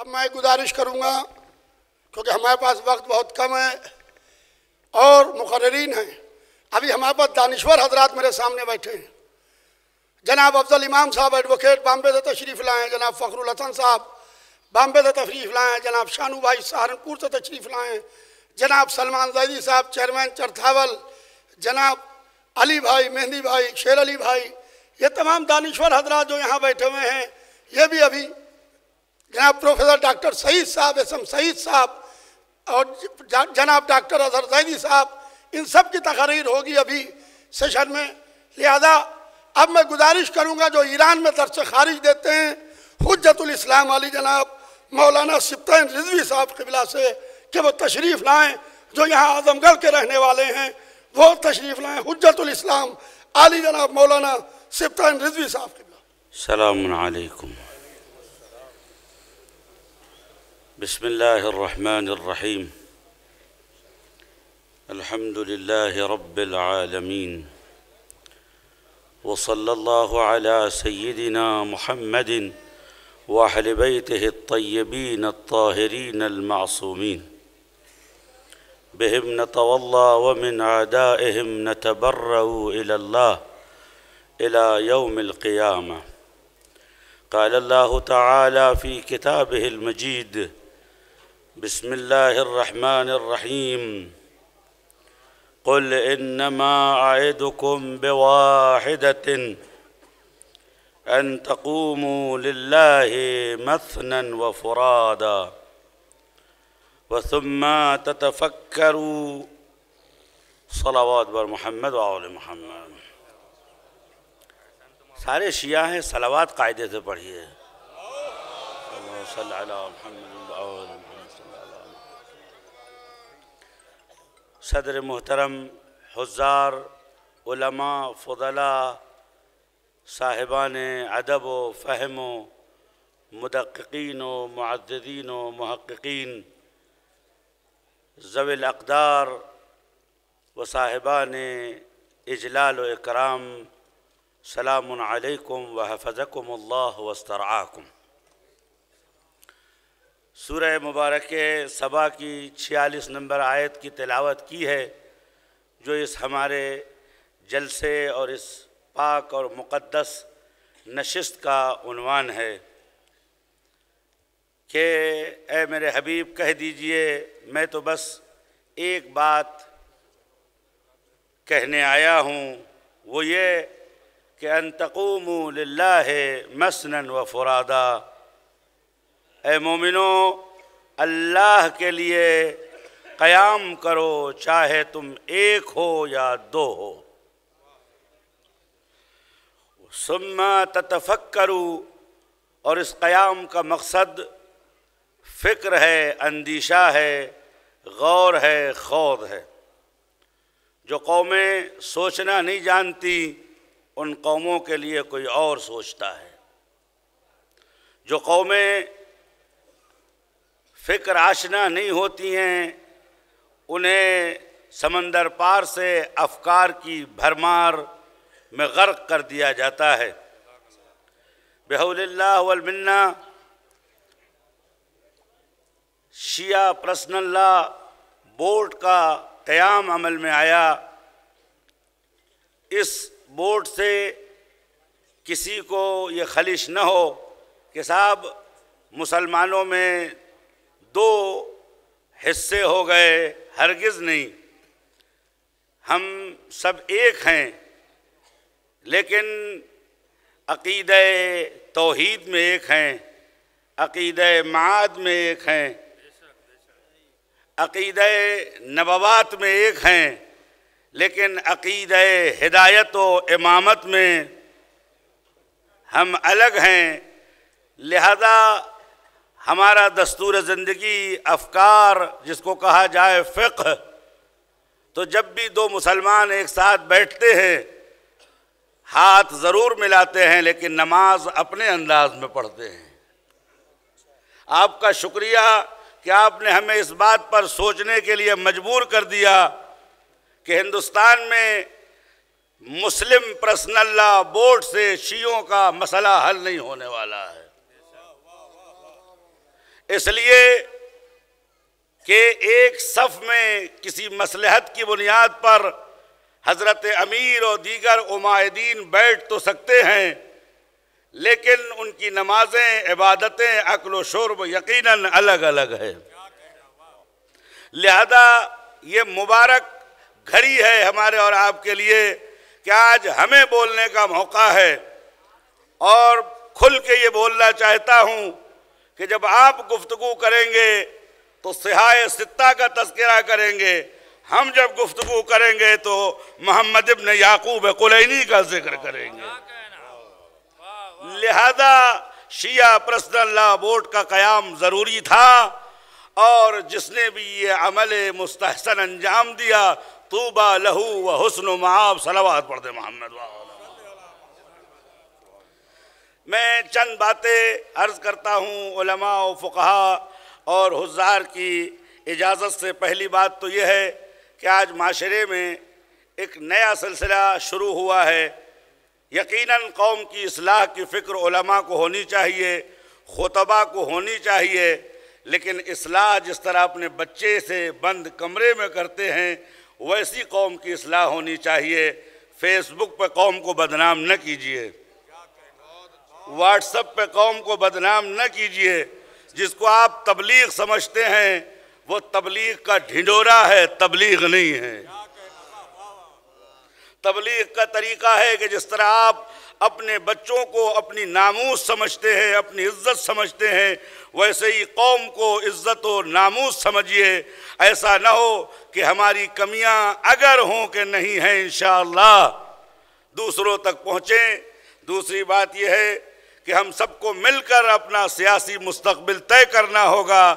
اب میں گزارش کروں گا کیونکہ ہمارے پاس وقت بہت کم ہے اور مقررین ہیں. ابھی ہمارے پاس دانشور حضرات میرے سامنے بیٹھے ہیں. جناب افضل امام صاحب ایڈوکیٹ بامبے سے تشریف لائے ہیں. جناب فخر الحسن صاحب بامبے سے تشریف لائے ہیں. جناب شانو بھائی سہارنپور سے تشریف لائے ہیں. جناب سلمان زیدی صاحب چیئرمین چرتھاول. جناب علی بھائی مہندی بھائی شیر علی بھائی، یہ تمام دانشور حضرات جو یہاں بیٹھے ہوئے ہیں یہ بھی ابھی جناب پروفیسر ڈاکٹر سعید صاحب اسم سعید صاحب اور جناب ڈاکٹر اظہر زیدی صاحب، ان سب کی تقاریر ہوگی ابھی سیشن میں. لہذا اب میں گزارش کروں گا جو ایران میں درس خارج دیتے ہیں حجت الاسلام علی جناب مولانا سبطین رضوی صاحب قبلہ سے کہ وہ تشریف لائیں. جو یہاں اعظم گڑھ کے رہنے والے ہیں وہ تشریف لائیں. حجت الاسلام علی جناب مولانا سبطین رضوی صاحب قبلہ. السلام علیکم. بسم اللہ الرحمن الرحیم. الحمد للہ رب العالمین وصلی اللہ علی سیدنا محمد وأهل بيته الطيبين الطاهرين المعصومين بهم نتولى ومن أعدائهم نتبرأ إلى الله إلى يوم القيامة. قال الله تعالى في كتابه المجيد: بسم الله الرحمن الرحيم قل إنما أعدكم بواحدة أن تقوموا لله مثنى وفرادا وثم تتفكروا. صلوات بر محمد وآل محمد. سارے شیعہ ہیں، صلوات قاعدے سے پڑھیے. اللہم صلی علی محمد وآل محمد صلی اللہ علیہ وسلم. صدر محترم، حضار، علماء، فضلاء، صاحبان ادب و فہم و مدققین و معددین و محققین، ذوی الاقدار و صاحبان اجلال و اکرام، سلام علیکم وحفظکم اللہ واسترعاکم. سورہ مبارکہ سبا کی 46 نمبر آیت کی تلاوت کی ہے جو اس ہمارے جلسے اور اس پاک اور مقدس نشست کا عنوان ہے کہ اے میرے حبیب کہہ دیجئے میں تو بس ایک بات کہنے آیا ہوں، وہ یہ کہ ان تقوموا للہ مثنى وفرادا. اے مومنو، اللہ کے لیے قیام کرو چاہے تم ایک ہو یا دو ہو. ثم تتفکروا، اور اس قیام کا مقصد فکر ہے، اندیشہ ہے، غور ہے، خوض ہے. جو قومیں سوچنا نہیں جانتی ان قوموں کے لیے کوئی اور سوچتا ہے. جو قومیں فکر آشنا نہیں ہوتی ہیں انہیں سمندر پار سے افکار کی بھرمار میں غرق کر دیا جاتا ہے. بحول اللہ والمنہ شیعہ پرسنل لا بورڈ کا قیام عمل میں آیا. اس بورڈ سے کسی کو یہ خلش نہ ہو کہ صاحب مسلمانوں میں دو حصے ہو گئے. ہرگز نہیں، ہم سب ایک ہیں، لیکن عقیدہ توحید میں ایک ہیں، عقیدہ معاد میں ایک ہیں، عقیدہ نبوات میں ایک ہیں، لیکن عقیدہ ہدایت و امامت میں ہم الگ ہیں. لہذا ہمارا دستور زندگی، افکار جس کو کہا جائے فقہ، تو جب بھی دو مسلمان ایک ساتھ بیٹھتے ہیں ہاتھ ضرور ملاتے ہیں لیکن نماز اپنے انداز میں پڑھتے ہیں. آپ کا شکریہ کہ آپ نے ہمیں اس بات پر سوچنے کے لیے مجبور کر دیا کہ ہندوستان میں مسلم پرسنل لا بورڈ سے شیعوں کا مسئلہ حل نہیں ہونے والا ہے. اس لیے کہ ایک صف میں کسی مصلحت کی بنیاد پر حضرت امیر اور دیگر عمائدین بیٹھ تو سکتے ہیں، لیکن ان کی نمازیں، عبادتیں، اکل و شرب یقیناً الگ الگ ہے۔ لہذا یہ مبارک گھڑی ہے ہمارے اور آپ کے لیے کہ آج ہمیں بولنے کا موقع ہے، اور کھل کے یہ بولنا چاہتا ہوں کہ جب آپ گفتگو کریں گے تو صحائے ستہ کا تذکرہ کریں گے، ہم جب گفتگو کریں گے تو محمد ابن یعقوب کلینی کا ذکر کریں گے۔ لہذا شیعہ پرسنل لا بورڈ کا قیام ضروری تھا، اور جس نے بھی یہ عمل مستحسن انجام دیا طوبیٰ لہو و حسن مآب۔ صلوات پڑھ دے محمد۔ میں چند باتیں عرض کرتا ہوں علماء و فقہاء اور حضار کی اجازت سے۔ پہلی بات تو یہ ہے کہ آج معاشرے میں ایک نیا سلسلہ شروع ہوا ہے۔ یقیناً قوم کی اصلاح کی فکر علماء کو ہونی چاہیے، خطباء کو ہونی چاہیے، لیکن اصلاح جس طرح اپنے بچے سے بند کمرے میں کرتے ہیں ویسی قوم کی اصلاح ہونی چاہیے۔ فیس بک پہ قوم کو بدنام نہ کیجیے، واٹس ایپ پہ قوم کو بدنام نہ کیجیے۔ جس کو آپ تبلیغ سمجھتے ہیں وہ تبلیغ کا ڈھنڈورا ہے، تبلیغ نہیں ہے۔ تبلیغ کا طریقہ ہے کہ جس طرح آپ اپنے بچوں کو اپنی ناموس سمجھتے ہیں، اپنی عزت سمجھتے ہیں، ویسے ہی قوم کو عزت و ناموس سمجھیے۔ ایسا نہ ہو کہ ہماری کمیاں اگر ہوں کہ نہیں ہیں انشاءاللہ دوسروں تک پہنچیں۔ دوسری بات یہ ہے کہ ہم سب کو مل کر اپنا سیاسی مستقبل طے کرنا ہوگا۔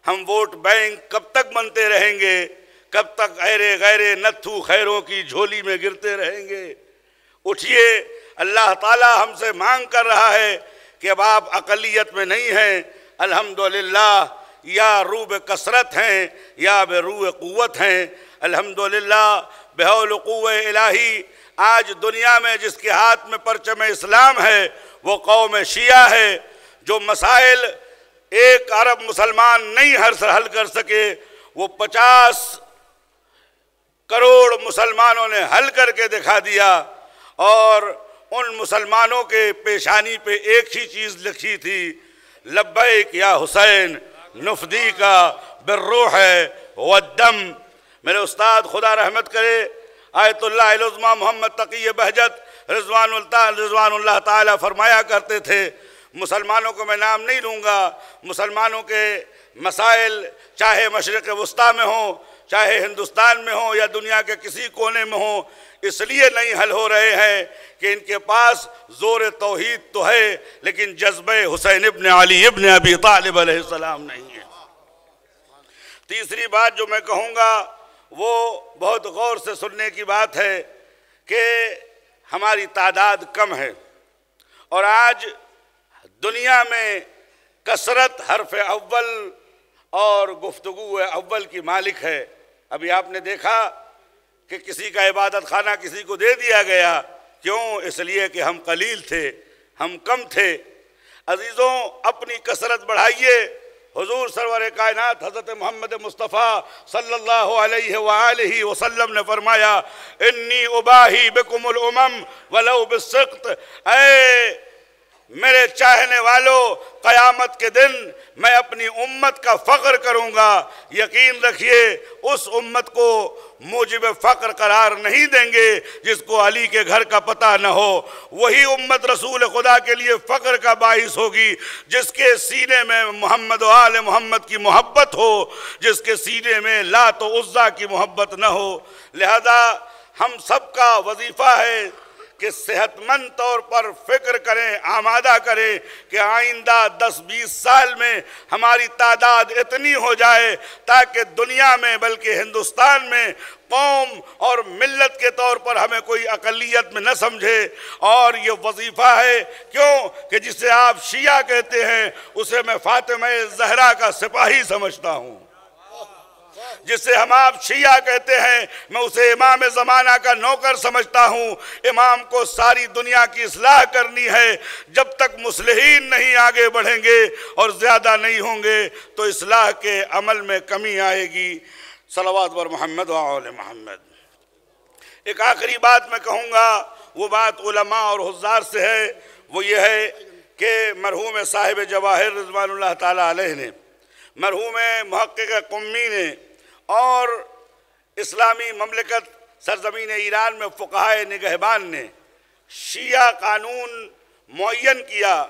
ہم ووٹ بینک کب تک بنتے رہیں گے؟ کب تک غیر نتھو خیروں کی جھولی میں گرتے رہیں گے؟ اٹھئے، اللہ تعالی ہم سے مانگ کر رہا ہے کہ اب آپ اقلیت میں نہیں ہیں، الحمدللہ یا روح کثرت ہیں یا بے روح قوت ہیں۔ الحمدللہ بحول قوہ الہی آج دنیا میں جس کے ہاتھ میں پرچم اسلام ہے وہ قوم شیعہ ہے۔ جو مسائل ایک عرب مسلمان نہیں حل کر سکے وہ 50 کروڑ مسلمانوں نے حل کر کے دکھا دیا، اور ان مسلمانوں کے پیشانی پہ ایک ہی چیز لکھی تھی، لبیک یا حسین نفدی کا بالروح والدم۔ میرے استاد خدا رحمت کرے آیت اللہ العظمیٰ محمد تقی بہجت رضوان اللہ تعالی فرمایا کرتے تھے، مسلمانوں کو میں نام نہیں لوں گا، مسلمانوں کے مسائل چاہے مشرق وسطیٰ میں ہوں، چاہے ہندوستان میں ہوں یا دنیا کے کسی کونے میں ہوں، اس لیے نہیں حل ہو رہے ہیں کہ ان کے پاس زور توحید تو ہے لیکن جذبہ حسین ابن علی ابن ابی طالب علیہ السلام نہیں ہے۔ تیسری بات جو میں کہوں گا وہ بہت غور سے سننے کی بات ہے کہ ہماری تعداد کم ہے، اور آج دنیا میں کثرت حرف اول اور گفتگو اول کی مالک ہے۔ ابھی آپ نے دیکھا کہ کسی کا عبادت خانہ کسی کو دے دیا گیا، کیوں؟ اس لیے کہ ہم قلیل تھے، ہم کم تھے۔ عزیزوں، اپنی کثرت بڑھائیے۔ حضور سرور کائنات حضرت محمد مصطفیٰ صلی اللہ علیہ وآلہ وسلم نے فرمایا انی اباہی بکم الامم ولو بالسقط، اے میرے چاہنے والوں، قیامت کے دن میں اپنی امت کا فخر کروں گا۔ یقین رکھیے اس امت کو موجب فخر قرار نہیں دیں گے جس کو علی کے گھر کا پتہ نہ ہو۔ وہی امت رسول خدا کے لیے فخر کا باعث ہوگی جس کے سینے میں محمد و آل محمد کی محبت ہو، جس کے سینے میں لات و عزیٰ کی محبت نہ ہو۔ لہذا ہم سب کا وظیفہ ہے کہ صحت مند طور پر فکر کریں، آمادہ کریں کہ آئندہ 10-20 سال میں ہماری تعداد اتنی ہو جائے تاکہ دنیا میں بلکہ ہندوستان میں قوم اور ملت کے طور پر ہمیں کوئی اقلیت میں نہ سمجھے۔ اور یہ وظیفہ ہے، کیوں کہ جسے آپ شیعہ کہتے ہیں اسے میں فاطمہ زہرا کا سپاہی سمجھتا ہوں۔ جسے ہم آپ شیعہ کہتے ہیں، میں اسے امام زمانہ کا نوکر سمجھتا ہوں۔ امام کو ساری دنیا کی اصلاح کرنی ہے۔ جب تک مصلحین نہیں آگے بڑھیں گے اور زیادہ نہیں ہوں گے تو اصلاح کے عمل میں کمی آئے گی۔ صلوات بر محمد و آل محمد۔ ایک آخری بات میں کہوں گا، وہ بات علماء اور حضار سے ہے، وہ یہ ہے کہ مرحوم صاحب جواہر رضوان اللہ تعالیٰ علیہ نے، مرحوم محقق قمی نے اور اسلامی مملکت سرزمین ایران میں فقہائے نگہبان نے شیعہ قانون معین کیا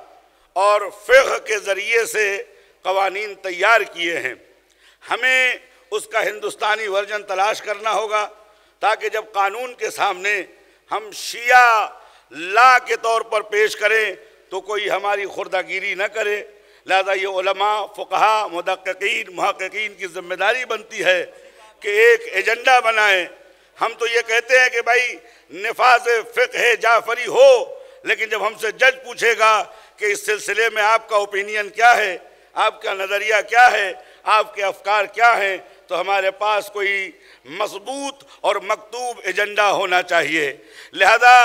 اور فقہ کے ذریعے سے قوانین تیار کیے ہیں۔ ہمیں اس کا ہندوستانی ورژن تلاش کرنا ہوگا تاکہ جب قانون کے سامنے ہم شیعہ لا کے طور پر پیش کریں تو کوئی ہماری خردگیری نہ کرے۔ لہذا یہ علماء، فقہاء، مدققین، محققین کی ذمہ داری بنتی ہے کہ ایک ایجنڈا بنائیں۔ ہم تو یہ کہتے ہیں کہ بھائی نفاذ فقہ جعفری ہو، لیکن جب ہم سے جج پوچھے گا کہ اس سلسلے میں آپ کا اوپینین کیا ہے، آپ کا نظریہ کیا ہے، آپ کے افکار کیا ہیں، تو ہمارے پاس کوئی مضبوط اور مکتوب ایجنڈا ہونا چاہیے۔ لہذا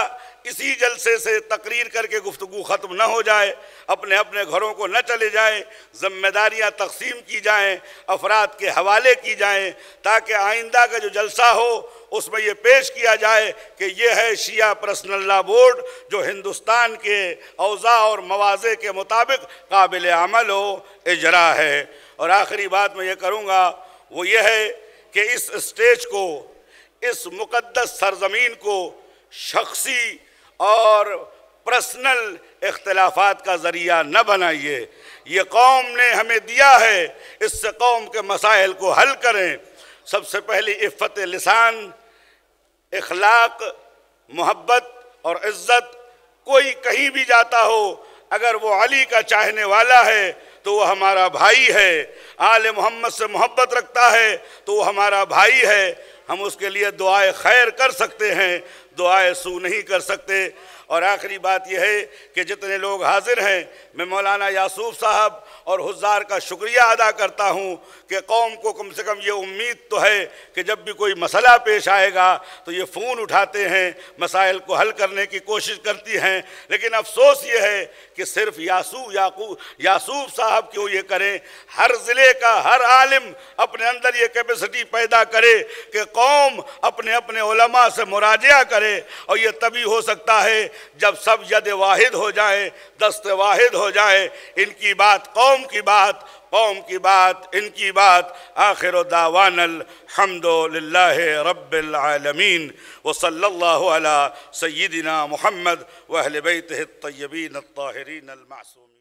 اسی جلسے سے تقریر کر کے گفتگو ختم نہ ہو جائے، اپنے اپنے گھروں کو نہ چلے جائیں، ذمہ داریاں تقسیم کی جائیں، افراد کے حوالے کی جائیں، تاکہ آئندہ کا جو جلسہ ہو اس میں یہ پیش کیا جائے کہ یہ ہے شیعہ پرسنل لا بورڈ جو ہندوستان کے اوضاع اور مواضع کے مطابق قابل عمل و اجرا ہے۔ اور آخری بات میں یہ کروں گا وہ یہ ہے کہ اس اسٹیج کو، اس مقدس سرزمین کو شخصی اور پرسنل اختلافات کا ذریعہ نہ بنائیے۔ یہ قوم نے ہمیں دیا ہے، اس سے قوم کے مسائل کو حل کریں۔ سب سے پہلی عفت لسان، اخلاق، محبت اور عزت۔ کوئی کہیں بھی جاتا ہو اگر وہ علی کا چاہنے والا ہے تو وہ ہمارا بھائی ہے، آل محمد سے محبت رکھتا ہے تو وہ ہمارا بھائی ہے۔ ہم اس کے لیے دعائے خیر کر سکتے ہیں، دعائے سو نہیں کر سکتے۔ اور آخری بات یہ ہے کہ جتنے لوگ حاضر ہیں، میں مولانا یعصوب صاحب اور حضار کا شکریہ ادا کرتا ہوں کہ قوم کو کم سے کم یہ امید تو ہے کہ جب بھی کوئی مسئلہ پیش آئے گا تو یہ فون اٹھاتے ہیں، مسائل کو حل کرنے کی کوشش کرتی ہیں۔ لیکن افسوس یہ ہے کہ صرف یعصوب صاحب کیوں یہ کریں، ہر ضلع کا ہر عالم اپنے اندر یہ کیپیسٹی پیدا کرے کہ قوم اپنے اپنے علماء سے مراجعہ کرے، اور یہ تبھی ہو سکتا ہے جب سب ید واحد ہو جائے، دست واحد ہو جائے۔ ان کی بات قوم کی بات، قوم کی بات ان کی بات۔ آخر دعوانا الحمد للہ رب العالمین، وصلی اللہ علی سیدنا محمد واہل بیتہ الطیبین الطاہرین المعصومین۔